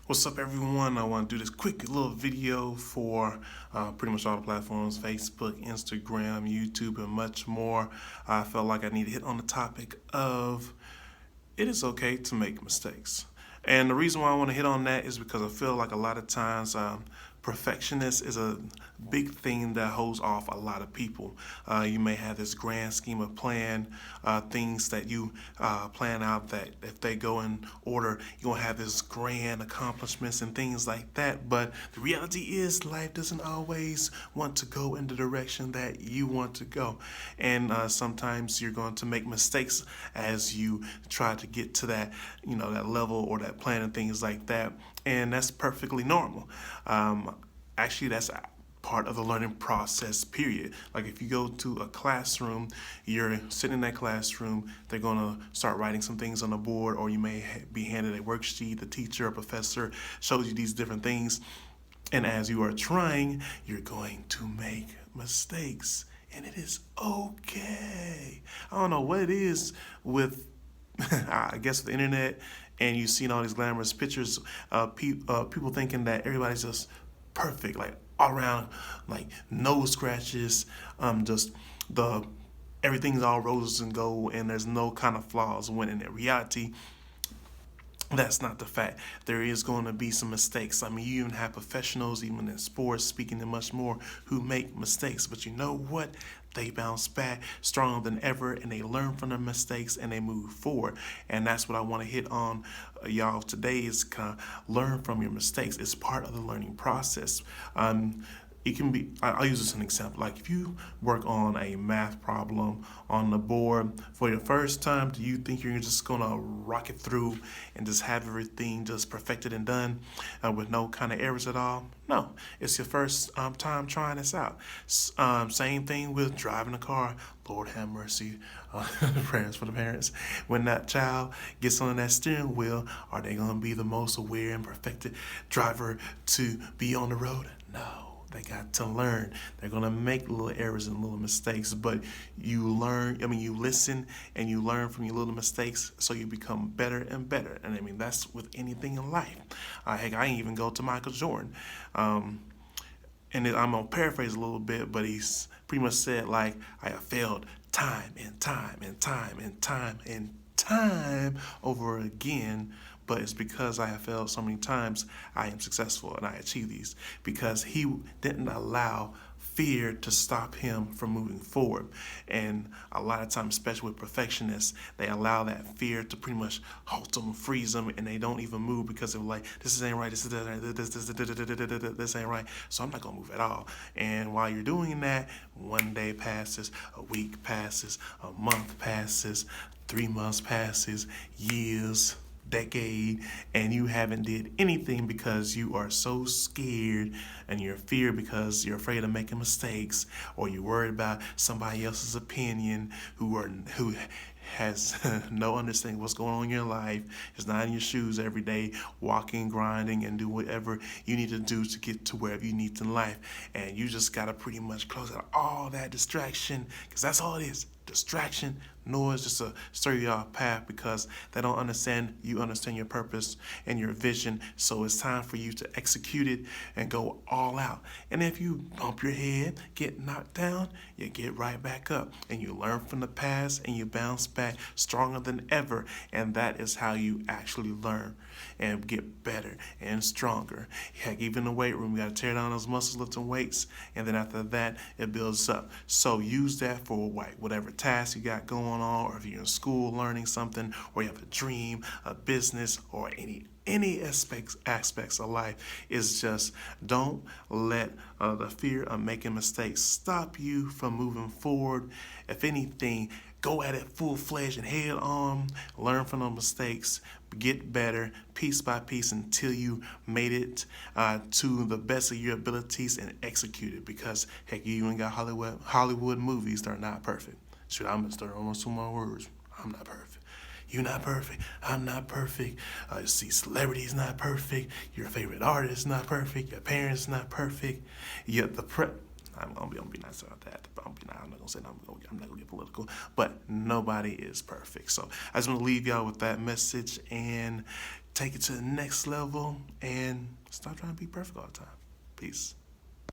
What's up, everyone? I want to do this quick little video for pretty much all the platforms: Facebook, Instagram, YouTube, and much more. I felt like I need to hit on the topic of it is okay to make mistakes. And the reason why I want to hit on that is because I feel like a lot of times perfectionist is a big thing that holds off a lot of people. You may have this grand scheme of plan, things that you plan out that if they go in order, you're going to have this grand accomplishments and things like that. But the reality is life doesn't always want to go in the direction that you want to go. And sometimes you're going to make mistakes as you try to get to that, that level or that plan and things like that. And that's perfectly normal. Actually, that's part of the learning process, period. Like if you go to a classroom, you're sitting in that classroom, they're going to start writing some things on the board, or you may be handed a worksheet. The teacher or professor shows you these different things. And as you are trying, you're going to make mistakes. And it is okay. I don't know what it is with I guess the internet, and you've seen all these glamorous pictures of people thinking that everybody's just perfect, like all around, like no scratches, just the everything's all roses and gold, and there's no kind of flaws. When in reality, that's not the fact. There is going to be some mistakes. I mean, you even have professionals, even in sports, speaking and much more, who make mistakes. But you know what? They bounce back stronger than ever, and they learn from their mistakes and they move forward. And that's what I want to hit on, y'all, today is kind of learn from your mistakes. It's part of the learning process. It can be, I'll use this as an example. Like if you work on a math problem on the board for your first time, do you think you're just going to rock it through and just have everything just perfected and done with no kind of errors at all? No, it's your first time trying this out. Same thing with driving a car. Lord have mercy, prayers for the parents. When that child gets on that steering wheel, are they going to be the most aware and perfected driver to be on the road? No. They got to learn. They're going to make little errors and little mistakes, but you learn, you listen and you learn from your little mistakes, so you become better and better. And that's with anything in life. Heck, I even go to Michael Jordan. And I'm going to paraphrase a little bit, but he's pretty much said, like, I have failed time and time and time and time and time over again, but it's because I have failed so many times I am successful and I achieve these, because he didn't allow fear to stop him from moving forward. And a lot of times, especially with perfectionists, they allow that fear to pretty much halt them, freeze them, and they don't even move because they're like, this ain't right, this ain't right, so I'm not gonna move at all. And while you're doing that, one day passes, a week passes, a month passes, 3 months passes, years, decade, and you haven't did anything because you are so scared, and you're feared because you're afraid of making mistakes, or you're worried about somebody else's opinion, who has no understanding what's going on in your life, is not in your shoes every day, walking, grinding, and do whatever you need to do to get to wherever you need to in life. And you just gotta pretty much close out all that distraction, because that's all it is. Distraction, noise, just to stir you off path, because they don't understand you understand your purpose and your vision. So it's time for you to execute it and go all out. And if you bump your head, get knocked down, you get right back up, and you learn from the past and you bounce back stronger than ever. And that is how you actually learn and get better and stronger. Heck, even the weight room, you got to tear down those muscles lifting weights, and then after that it builds up. So use that for whatever task you got going on, or if you're in school learning something, or you have a dream, a business, or any aspects of life. Is just don't let the fear of making mistakes stop you from moving forward. If anything, go at it full-fledged and head on, learn from the mistakes, get better piece by piece until you made it to the best of your abilities and execute it. Because heck, you even got Hollywood movies that are not perfect. Shoot, I'm gonna start almost 2 more words. I'm not perfect. You're not perfect. I'm not perfect. You see, celebrities not perfect. Your favorite artist not perfect. Your parents not perfect. Yet I'm gonna be nice about that. I'm not gonna say I'm not gonna get political, but nobody is perfect. So I just want to leave y'all with that message, and take it to the next level and stop trying to be perfect all the time. Peace.